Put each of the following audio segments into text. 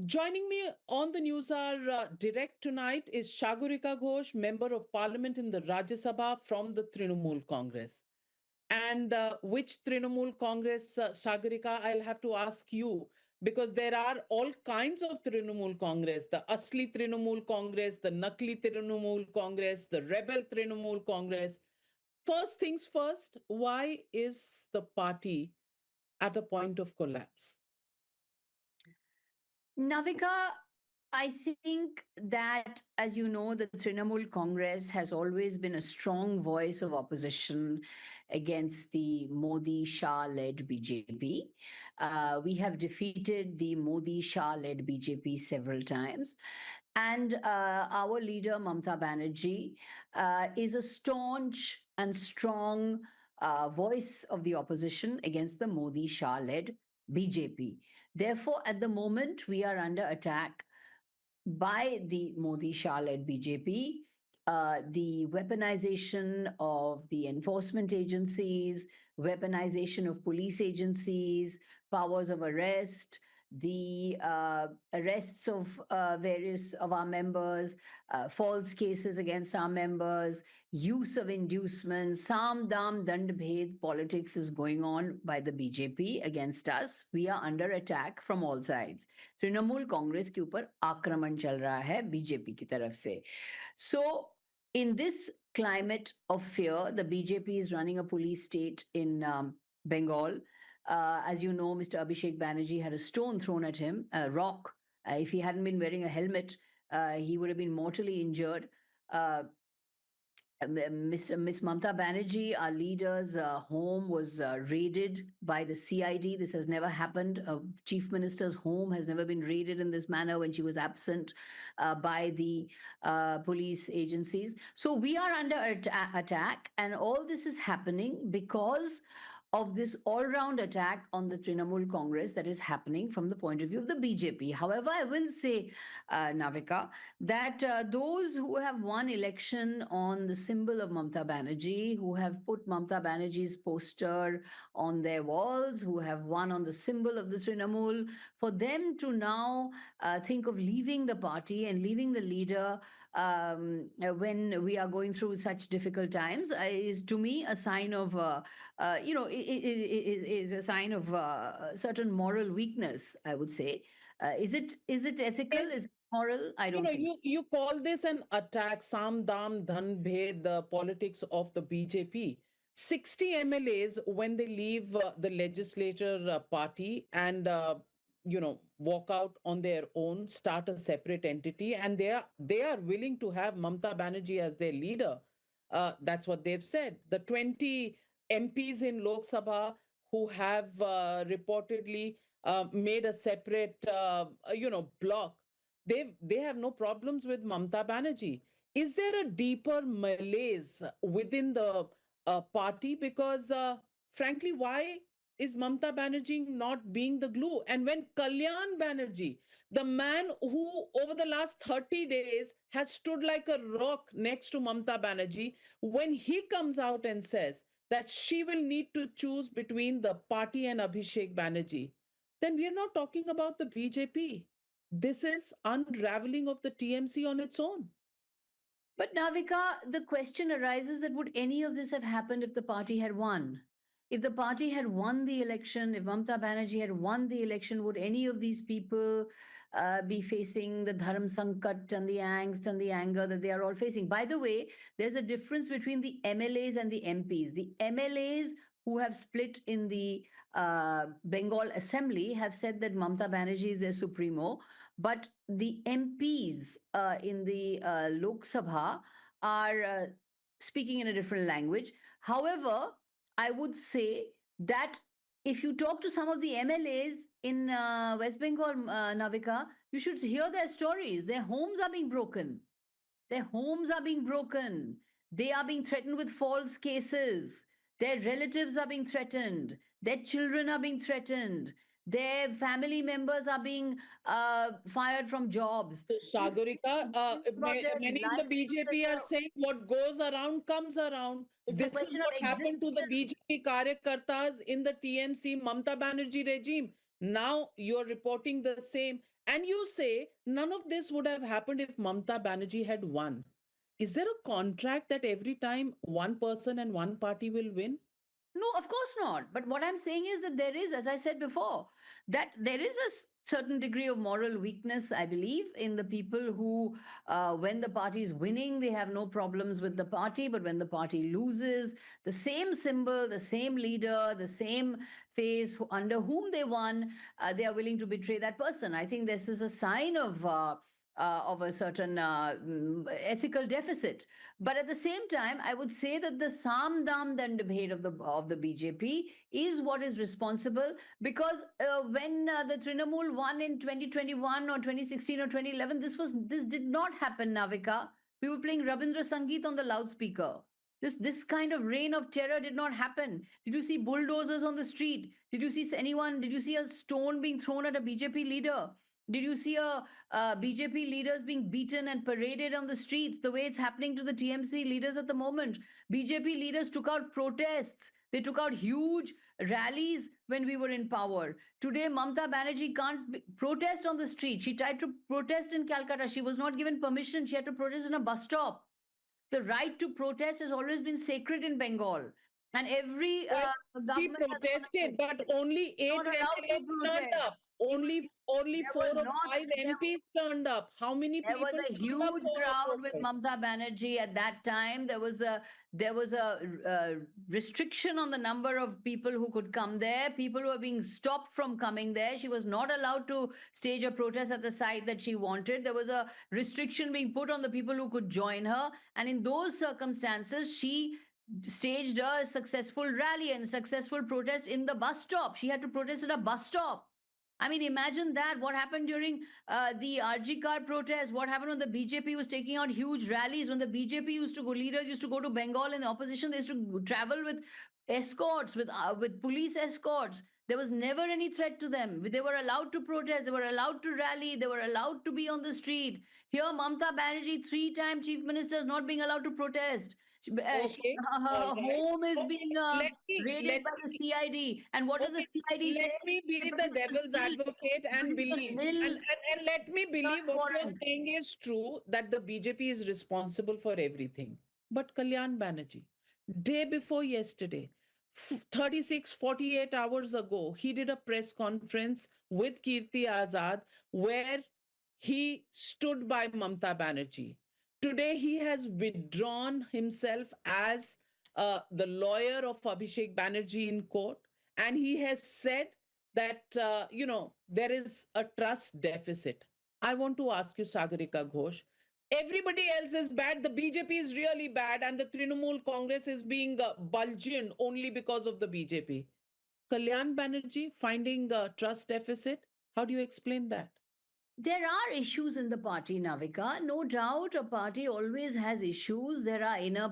Joining me on the Newshour direct tonight is Sagarika Ghose, Member of Parliament in the Rajya Sabha from the Trinamool Congress. And which Trinamool Congress, Sagarika, I'll have to ask you because there are all kinds of Trinamool Congress, the Asli Trinamool Congress, the Nakli Trinamool Congress, the Rebel Trinamool Congress. First things first, why is the party at a point of collapse? Navika, I think that, as you know, the Trinamool Congress has always been a strong voice of opposition against the Modi Shah led BJP. We have defeated the Modi Shah led BJP several times. And our leader, Mamata Banerjee, is a staunch and strong voice of the opposition against the Modi Shah led BJP. Therefore, at the moment, we are under attack by the Modi Shah led BJP. The weaponization of the enforcement agencies, weaponization of police agencies, powers of arrest, the arrests of various of our members, false cases against our members, use of inducements, Sam Dam Dand Bhed politics is going on by the BJP against us. We are under attack from all sides. Trinamool Congress के ऊपर आक्रमण चल रहा है BJP की तरफ से. So in this climate of fear, the BJP is running a police state in Bengal. As you know, Mr. Abhishek Banerjee had a stone thrown at him, a rock. If he hadn't been wearing a helmet, he would have been mortally injured. Miss Mamata Banerjee, our leader's home was raided by the CID. This has never happened. A chief minister's home has never been raided in this manner when she was absent by the police agencies. So we are under attack, and all this is happening because of this all-round attack on the Trinamool Congress that is happening from the point of view of the BJP. However, I will say, Navika, that those who have won election on the symbol of Mamata Banerjee, who have put Mamata Banerjee's poster on their walls, who have won on the symbol of the Trinamool, for them to now think of leaving the party and leaving the leader when we are going through such difficult times is to me a sign of is a sign of certain moral weakness, I would say. Is it ethical? Well, Is it moral? I you don't know, think. you call this an attack, Sam Dam Dhan Bhed, the politics of the BJP. 60 MLAs, when they leave the legislature party and, walk out on their own, start a separate entity, and they are willing to have Mamata Banerjee as their leader. That's what they've said. The 20 MPs in Lok Sabha who have reportedly made a separate, block, they have no problems with Mamata Banerjee. Is there a deeper malaise within the party? Because, frankly, why is Mamata Banerjee not being the glue? And when Kalyan Banerjee, the man who over the last 30 days has stood like a rock next to Mamata Banerjee, when he comes out and says that she will need to choose between the party and Abhishek Banerjee, then we are not talking about the BJP. This is unraveling of the TMC on its own. But Navika, the question arises that would any of this have happened if the party had won? If the party had won the election, if Mamata Banerjee had won the election, would any of these people be facing the dharam sankat and the angst and the anger that they are all facing? By the way, there's a difference between the MLAs and the MPs. The MLAs who have split in the Bengal Assembly have said that Mamata Banerjee is their supremo, but the MPs in the Lok Sabha are speaking in a different language. However, I would say that if you talk to some of the MLAs in West Bengal, Navika, you should hear their stories. Their homes are being broken. Their homes are being broken. They are being threatened with false cases. Their relatives are being threatened. Their children are being threatened. Their family members are being fired from jobs. So, Sagarika, About their many in the livelihoods and BJP are saying what goes around comes around. it's a This is question of what happened to the existence. BJP Karyakartas in the TMC Mamata Banerjee regime. Now you're reporting the same. And you say none of this would have happened if Mamata Banerjee had won. Is there a contract that every time one person and one party will win? No, of course not. But what I'm saying is that there is, as I said before, that there is a certain degree of moral weakness, I believe, in the people who, when the party is winning, they have no problems with the party. But when the party loses, the same symbol, the same leader, the same face under whom they won, they are willing to betray that person. I think this is a sign of a certain ethical deficit. But at the same time, I would say that the Sam Dam Dandabhed of the BJP is what is responsible, because when the Trinamool won in 2021 or 2016 or 2011, this did not happen, Navika. We were playing Rabindra Sangeet on the loudspeaker. This kind of reign of terror did not happen. Did you see bulldozers on the street? Did you see anyone? Did you see a stone being thrown at a BJP leader? Did you see BJP leaders being beaten and paraded on the streets the way it's happening to the TMC leaders at the moment? BJP leaders took out protests. They took out huge rallies when we were in power. Today, Mamata Banerjee can't protest on the street. She tried to protest in Calcutta. She was not given permission. She had to protest in a bus stop. The right to protest has always been sacred in Bengal. And every Well, she government has protested, honored it. but only Not eight allowed to MLAs turned protest. up. People, Only there four were or not, five MPs turned up. How many there was people a turned up huge for her crowd with protest? Mamata Banerjee at that time. There was a restriction on the number of people who could come there. People were being stopped from coming there. She was not allowed to stage a protest at the site that she wanted. There was a restriction being put on the people who could join her. And in those circumstances, she staged a successful rally and successful protest in the bus stop. She had to protest at a bus stop. I mean, imagine that. What happened during the RG car protest? What happened when the BJP was taking out huge rallies? When the BJP used to go, leaders used to go to Bengal in the opposition, they used to travel with escorts, with police escorts. There was never any threat to them. They were allowed to protest. They were allowed to rally. They were allowed to be on the street. Here, Mamata Banerjee, three-time chief minister, is not being allowed to protest. Okay, all Her right. home is being Okay, raided by the CID. And what does the okay, CID let say? me They be the produce a devil's nil, advocate and produce a believe. nil And let me believe search what you're warrant. saying is true, that the BJP is responsible for everything. But Kalyan Banerjee, day before yesterday, 36, 48 hours ago, he did a press conference with Kirti Azad where he stood by Mamata Banerjee. Today, he has withdrawn himself as the lawyer of Abhishek Banerjee in court, and he has said that, there is a trust deficit. I want to ask you, Sagarika Ghosh, everybody else is bad. The BJP is really bad, and the Trinamool Congress is being bulging only because of the BJP. Kalyan Banerjee finding a trust deficit. How do you explain that? There are issues in the party, Navika. No doubt, a party always has issues. There are inner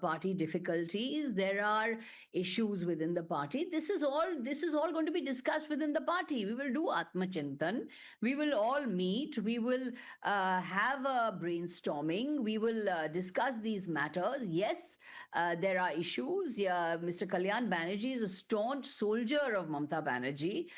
party difficulties. There are issues within the party. This is all going to be discussed within the party. We will do Atmachintan. We will all meet. We will have a brainstorming. We will discuss these matters. Yes, there are issues. Yeah, Mr. Kalyan Banerjee is a staunch soldier of Mamata Banerjee.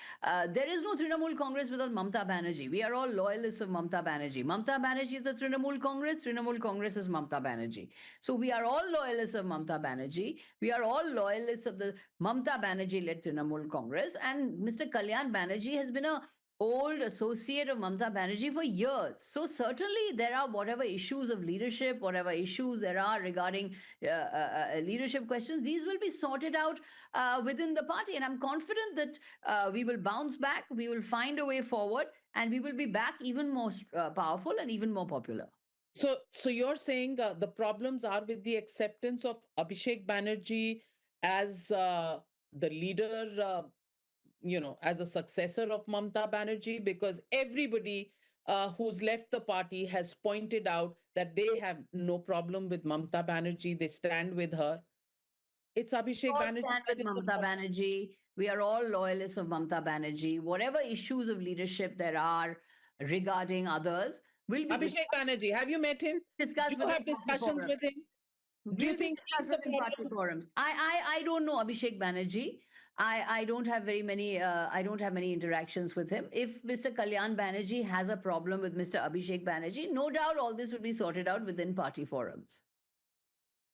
There is no Trinamool Congress without Mamata Banerjee. We are all loyalists of Mamata Banerjee. Mamata Banerjee is the Trinamool Congress. Trinamool Congress is Mamata Banerjee. So we are all loyalists of Mamata Banerjee. We are all loyalists of the Mamata Banerjee-led Trinamool Congress. And Mr. Kalyan Banerjee has been a old associate of Mamata Banerjee for years. So certainly there are whatever issues of leadership, whatever issues there are regarding leadership questions, these will be sorted out within the party. And I'm confident that we will bounce back, we will find a way forward, and we will be back even more powerful and even more popular. So you're saying the problems are with the acceptance of Abhishek Banerjee as the leader, as a successor of Mamata Banerjee, because everybody who's left the party has pointed out that they have no problem with Mamata Banerjee. They stand with her. It's Abhishek All Banerjee stand that with is the Mamata problem. Banerjee. We are all loyalists of Mamata Banerjee. Whatever issues of leadership there are regarding others will be Abhishek Banerjee, have you met him? Do discussed you within have party discussions forums. with him? Do you Will be think he's discussed the within party problem? forums. I don't know Abhishek Banerjee. I don't have very many I don't have many interactions with him. If Mr. Kalyan Banerjee has a problem with Mr. Abhishek Banerjee, no doubt all this would be sorted out within party forums.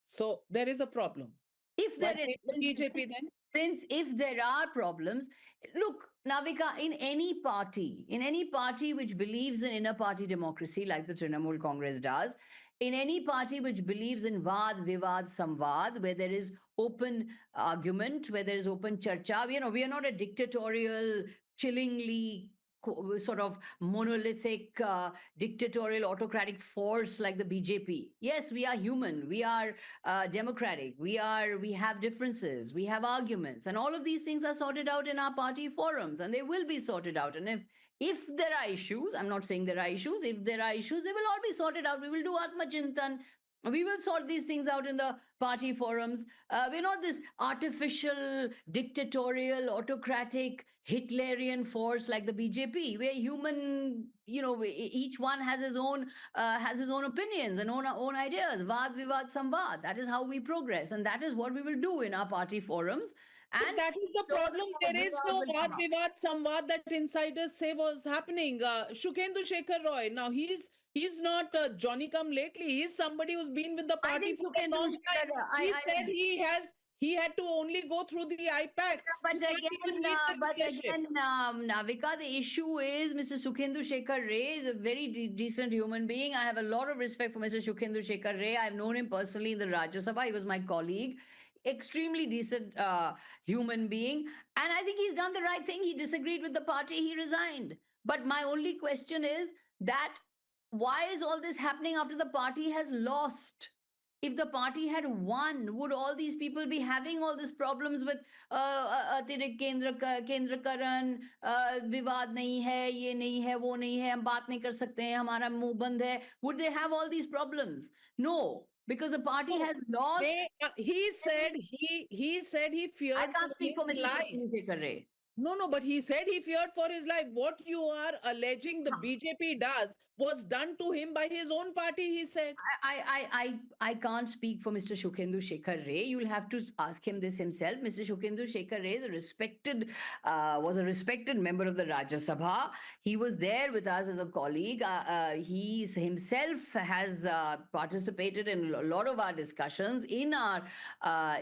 So there is a problem. If Why there is, blame the BJP then? since if there are problems, look, Navika, in any party which believes in inner party democracy, like the Trinamool Congress does, in any party which believes in vad, vivad, samvad, where there is open argument, where there is open charcha, we are not a dictatorial, chillingly sort of monolithic, dictatorial, autocratic force like the BJP. Yes, we are human. We are democratic. We have differences. We have arguments, and all of these things are sorted out in our party forums, and they will be sorted out. And if there are issues, I'm not saying there are issues. If there are issues, they will all be sorted out. We will do Atma Chintan. We will sort these things out in the party forums. We're not this artificial, dictatorial, autocratic, Hitlerian force like the BJP. We're human. Each one has his own opinions and own ideas. Vad vivad samvad. That is how we progress, and that is what we will do in our party forums. But And that is the sure, problem. the There is result no will Vad come out. Vivad Samvad that insiders say was happening. Shukhendu Shekhar Roy. Now he's not Johnny Come lately. He's somebody who's been with the I party think for a Sukhendu long time. Shekhar, He said he had to only go through the IPAC. You can't even meet the But leadership. again, Navika, the issue is Mr. Sukhendu Shekhar Ray is a very decent human being. I have a lot of respect for Mr. Sukhendu Shekhar Ray. I've known him personally in the Rajya Sabha. He was my colleague. Extremely decent human being. And I think he's done the right thing. He disagreed with the party, he resigned. But my only question is that why is all this happening after the party has lost? If the party had won, would all these people be having all these problems with अतिरिक्त केंद्रकरण, विवाद नहीं है, ये नहीं है, वो नहीं है, हम बात नहीं कर सकते हैं, हमारा मुंह बंद है? Would they have all these problems? No, because the party No, has lost. he said he I feared for can't speak for his Mr. life. Sukhendu Shekhar Ray. No, but he said he feared for his life. What you are alleging the BJP does was done to him by his own party, he said. I can't speak for Mr. Shukhendu Shekhar Ray. You'll have to ask him this himself. Mr. Shukhendu Shekhar Ray is was a respected member of the Rajya Sabha. He was there with us as a colleague. He himself has participated in a lot of our discussions in our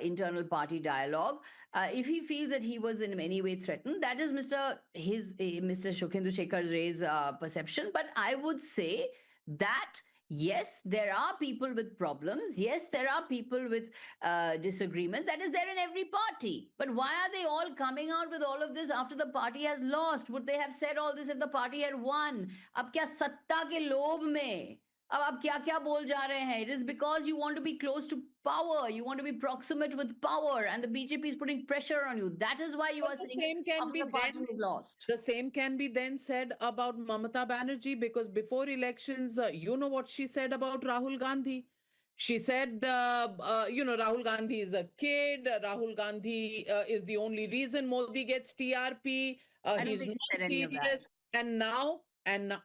internal party dialogue. If he feels that he was in any way threatened, that is Mr. Shukhendu Shekhar Ray's perception. But I would say that yes, there are people with problems. Yes, there are people with disagreements. That is there in every party. But why are they all coming out with all of this after the party has lost? Would they have said all this if the party had won? अब क्या सत्ता के लोभ में अब आप क्या क्या बोल जा रहे हैं? It is because you want to be close to power. You want to be proximate with power, and the BJP is putting pressure on you. That is why you But are saying after the party is lost. the same can be then said about Mamata Banerjee, because before elections, you know what she said about Rahul Gandhi. She said, Rahul Gandhi is a kid. Rahul Gandhi is the only reason Modi gets TRP. I don't He's think not she said any of that. serious. And now,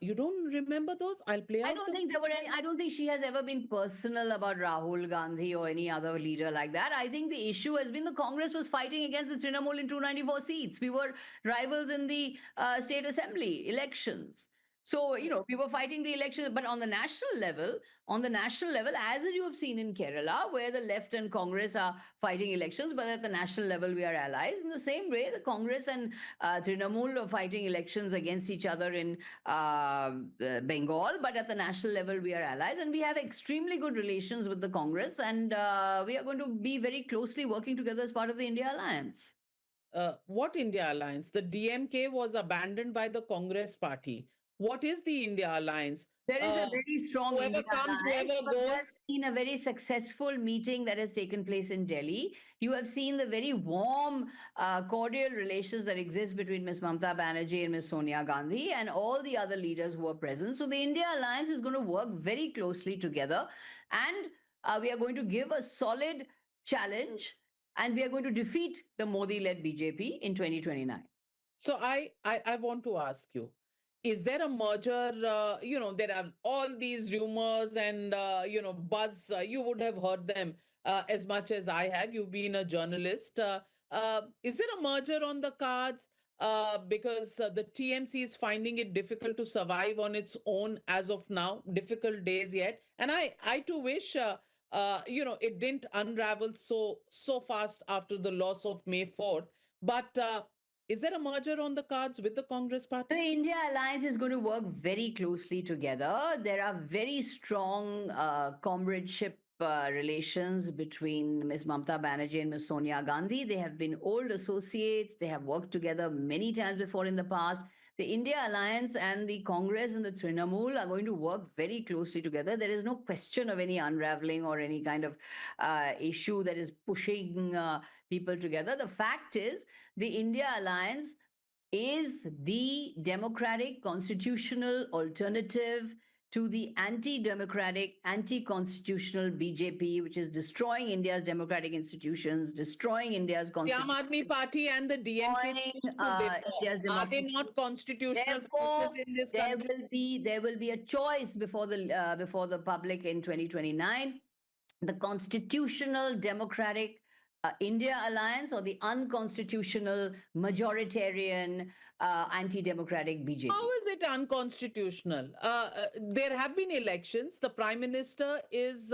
you don't remember those? I'll play I out don't the think there were any. I don't think she has ever been personal about Rahul Gandhi or any other leader like that. I think the issue has been the Congress was fighting against the Trinamool in 294 seats. We were rivals in the state assembly elections. So, we were fighting the elections, but on the national level, as you have seen in Kerala, where the left and Congress are fighting elections, but at the national level, we are allies. In the same way, the Congress and Trinamool are fighting elections against each other in Bengal, but at the national level, we are allies, and we have extremely good relations with the Congress, and we are going to be very closely working together as part of the India Alliance. What India Alliance? The DMK was abandoned by the Congress party. What is the India Alliance? There is a very strong Whoever India comes, alliance, whoever but you have goes. seen a very successful meeting that has taken place in Delhi. You have seen the very warm, cordial relations that exist between Ms. Mamata Banerjee and Ms. Sonia Gandhi and all the other leaders who are present. So the India Alliance is going to work very closely together, and we are going to give a solid challenge, and we are going to defeat the Modi-led BJP in 2029. So I want to ask you, is there a merger? There are all these rumors and buzz. You would have heard them as much as I have. You've been a journalist. Is there a merger on the cards? Because the TMC is finding it difficult to survive on its own as of now, difficult days yet. And I too wish, it didn't unravel so fast after the loss of May 4th. But is there a merger on the cards with the Congress The party? India Alliance is going to work very closely together. There are very strong comradeship relations between Ms. Mamata Banerjee and Ms. Sonia Gandhi. They have been old associates. They have worked together many times before in the past. The India Alliance and the Congress and the Trinamool are going to work very closely together. There is no question of any unraveling or any kind of issue that is pushing people together. The fact is, the India Alliance is the democratic constitutional alternative to the anti-democratic, anti-constitutional BJP, which is destroying India's democratic institutions, destroying India's The Aam constitution, Aadmi Party and the DMK destroying choose to differ. India's Are they democracy. not constitutional forces Therefore, in this there country? will be there will be a choice before the public in 2029: the constitutional democratic India alliance or the unconstitutional majoritarian anti-democratic How BJP. is it unconstitutional? There have been elections. The prime minister is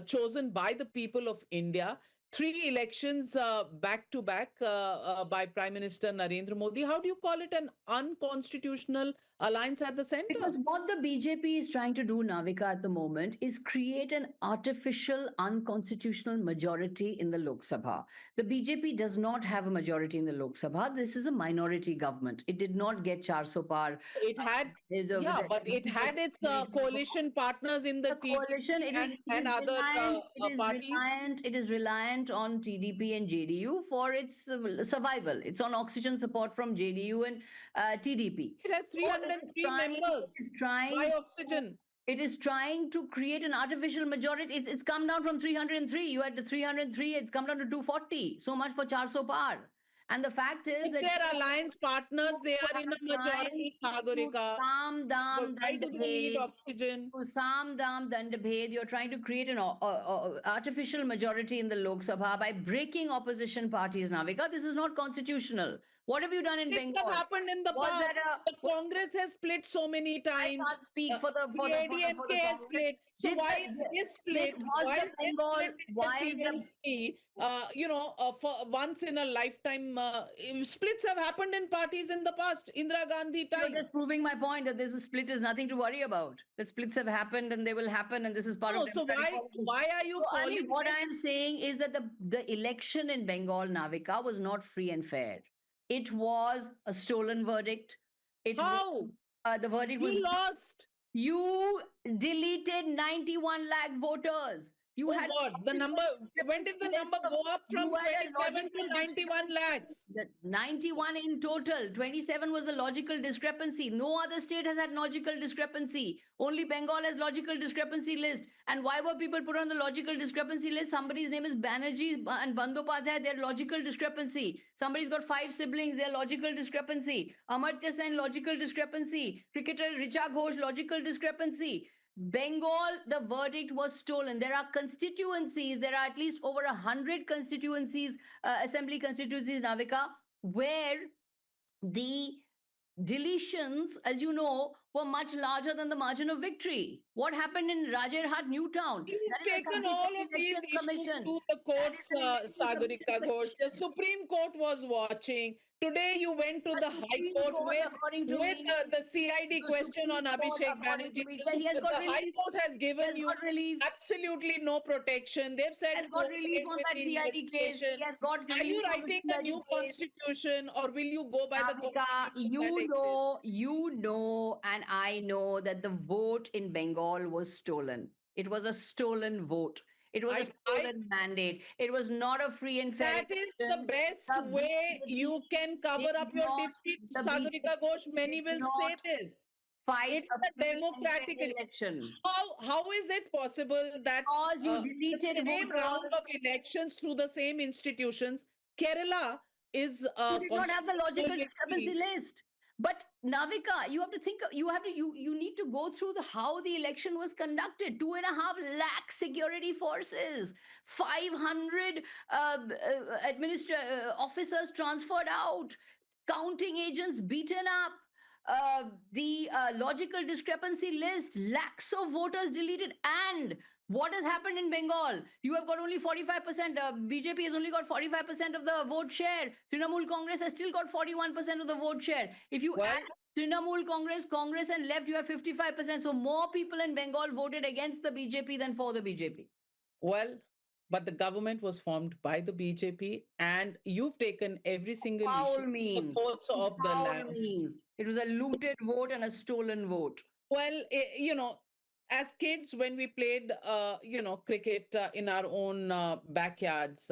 chosen by the people of India. Three elections back to back by Prime Minister Narendra Modi. How do you call it an unconstitutional alliance at the center? Because what the BJP is trying to do, Navika, at the moment is create an artificial unconstitutional majority in the Lok Sabha. The BJP does not have a majority in the Lok Sabha. This is a minority government. It did not get 400 par. It had, yeah, but it had its coalition partners in the The coalition, TDP and other parties. it is reliant on TDP and JDU for its survival. It's on oxygen support from JDU and TDP. It has So it is 303 trying, members. Why oxygen? it is trying to create an artificial majority. It's come down from 303. You had the 303, it's come down to 240. So much for 400 par. And the fact is If that they're alliance partners, you they are in a are trying majority, to Sagarika. calm down Why do they need oxygen? to Samdam Dandabhed, you're trying to create an artificial majority in the Lok Sabha by breaking opposition parties, Navika. This is not constitutional. What have you done in Splits have Bengal? happened in the Was past. that a The Congress has split so many I times. can't speak Uh, for the ADMK the has Congress. split. So Did why the, is this did split? was Why the is this Bengal split in the why the TMC? For once in a lifetime, splits have happened in parties in the past. Indira Gandhi you're time. just proving my point that this split is nothing to worry about. The splits have happened and they will happen, and this is part of No, so democratic politics. why are So, you I mean, calling what this? I am saying is that the election in Bengal, Navika, was not free and fair. It was a stolen verdict. It was, How? the verdict was You lost. you deleted 91 lakh voters. You Oh had God, the number, when did the number go up you from had a 27 to logical 91 discrepancy. lakhs? The 91 in total, 27 was the logical discrepancy. No other state has had logical discrepancy. Only Bengal has logical discrepancy list. And why were people put on the logical discrepancy list? Somebody's name is Banerjee and Bandopadhyay, their logical discrepancy. Somebody's got 5 siblings, their logical discrepancy. Amartya Sen, logical discrepancy. Cricketer Richa Ghosh, logical discrepancy. Bengal, the verdict was stolen. There are constituencies, there are at least over 100 constituencies, assembly constituencies, Navika, where the deletions, as you know, were much larger than the margin of victory. What happened in Rajarhat, Newtown? He's That is a taken subject all of the of these Elections issues Commission. to the That is courts, an Elections Sagarika Ghosh. The Commission. Supreme Court was watching. Today you went to The the High Supreme Court Court, with according to me, the CID the question Supreme on Court, Abhishek according to Banerjee. me, he has The got High relief. Court has He given has you got relief. absolutely no protection. They've said Has got relief cooperate on with that the CID case. investigation. He has got Are relief you on the writing a CID new case. constitution or will you go by the Navika, constitution that exists? you know, and I know that the vote in Bengal was stolen. It was a stolen vote. It was a I stolen mandate. It was not a free and fair That is the election. best The way BJP you can did cover up your not, defeat, the Sagarika Ghosh. BJP Many did will say not this. fight It's a a free and fair democratic. election How is it possible that because you the deleted same round voters. of elections through the same institutions, Kerala is You a did not have the constitutional logical discrepancy victory. list. But Navika, you have to think. You need to go through the how the election was conducted. 2.5 lakh security forces, 500 officers transferred out, counting agents beaten up. The logical discrepancy list, lakhs of voters deleted, and what has happened in Bengal? You have got only 45%. BJP has only got 45% of the vote share. Trinamool Congress has still got 41% of the vote share. If you Well, add Trinamool Congress, Congress, and left, you have 55%. So more people in Bengal voted against the BJP than for the BJP. well, but the government was formed by the BJP, and you've taken every single issue, Foul the means. courts of the Foul land. means. It was a looted vote and a stolen vote. Well, as kids, when we played, cricket in our own backyards,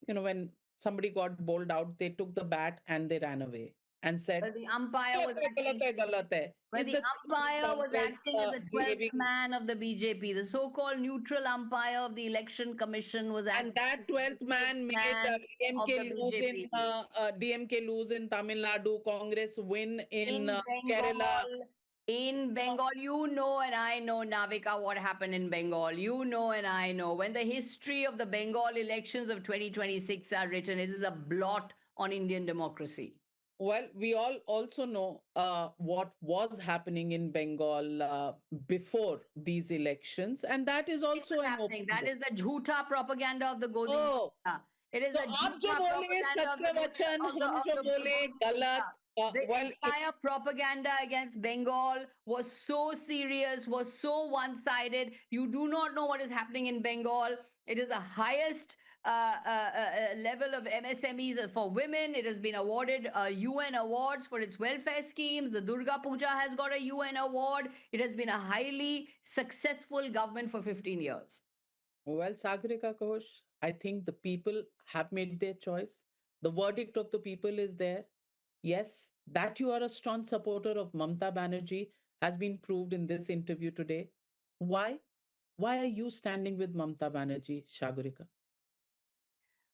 when somebody got bowled out, they took the bat and they ran away and said, Well, the umpire "Galat was hai, galat acting. hai, galat hai." Where Is the the Trinamool umpire was Congress acting as the 12th behaving? man of the BJP. The so called neutral umpire of the election commission was And acting that as the 12th 15th man made man of the BJP. DMK lose in Tamil Nadu, Congress win in In Kerala. Bengal, in Bengal, you know, and I know, Navika, what happened in Bengal. You know, and I know. When the history of the Bengal elections of 2026 are written, it is a blot on Indian democracy. Well, we all also know what was happening in Bengal before these elections, and that is It was also an happening. open That book. is the jhoota propaganda of the Godi Oh, Mafia. It is so the आप जो jhoota बोले propaganda of सत्य वचन, हम of जो the बोले Godi गलत. Mafia. The Well, if entire propaganda against Bengal was so serious, was so one sided. You do not know what is happening in Bengal. It is the highest level of MSMEs for women. It has been awarded UN awards for its welfare schemes. The Durga Puja has got a UN award. It has been a highly successful government for 15 years. Sagarika Ghosh, I think the people have made their choice. The verdict of the people is there. Yes, that you are a strong supporter of Mamata Banerjee has been proved in this interview today. Why? Why are you standing with Mamata Banerjee, Shagurika?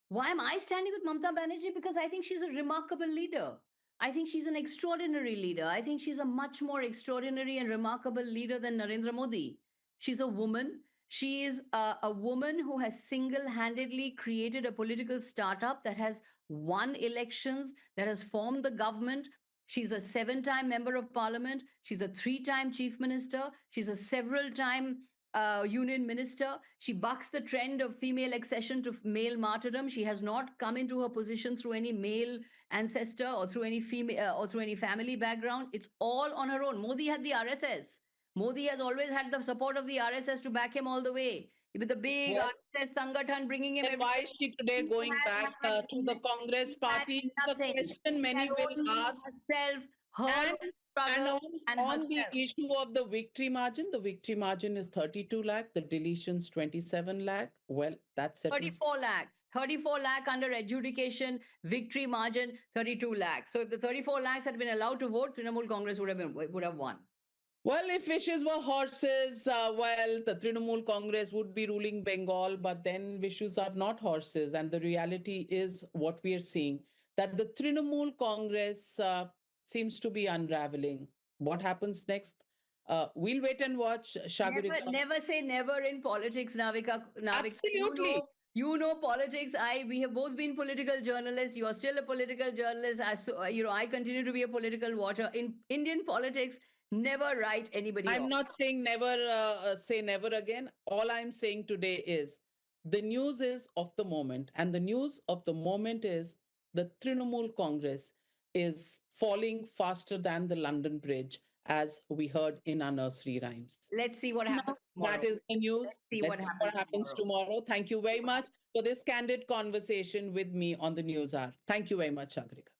Why am I standing with Mamata Banerjee? Because I think she's a remarkable leader. I think she's an extraordinary leader. I think she's a much more extraordinary and remarkable leader than Narendra Modi. She's a woman. She is a woman who has single handedly created a political startup that has won elections, that has formed the government. She's a seven-time member of parliament. She's a three-time chief minister. She's a several-time union minister. She bucks the trend of female accession to male martyrdom. She has not come into her position through any male ancestor or through any female or through any family background. It's all on her own. Modi had the RSS. Modi has always had the support of the RSS to back him all the way. With the big Well, RSS Sangathan bringing him then everywhere. why is she today She going has back had, to the Congress she had party? The nothing. question She had many will only ask. herself, her And and struggle, and on the herself. issue of the victory margin is 32 lakh, the deletions 27 lakh. Well, that settles. 34 lakhs, 34 lakh under adjudication, victory margin 32 lakhs. So if the 34 lakhs had been allowed to vote, Trinamool Congress would have won. Well, if wishes were horses, the Trinamool Congress would be ruling Bengal, but then wishes are not horses. And the reality is what we are seeing, that the Trinamool Congress seems to be unraveling. What happens next? We'll wait and watch, Never, Shagurika. never say never in politics, Navika. Navika, Absolutely. you know politics. We have both been political journalists. You are still a political journalist. I continue to be a political watcher in Indian politics. Never write anybody I'm off. not saying never say never again. All I'm saying today is the news is of the moment. And the news of the moment is the Trinamool Congress is falling faster than the London Bridge, as we heard in our nursery rhymes. Let's see what Now, happens that tomorrow. is the news. Let's see what Let's see what happens happens tomorrow. tomorrow. Thank you very much for this candid conversation with me on the News Hour. Thank you very much, Shagrika.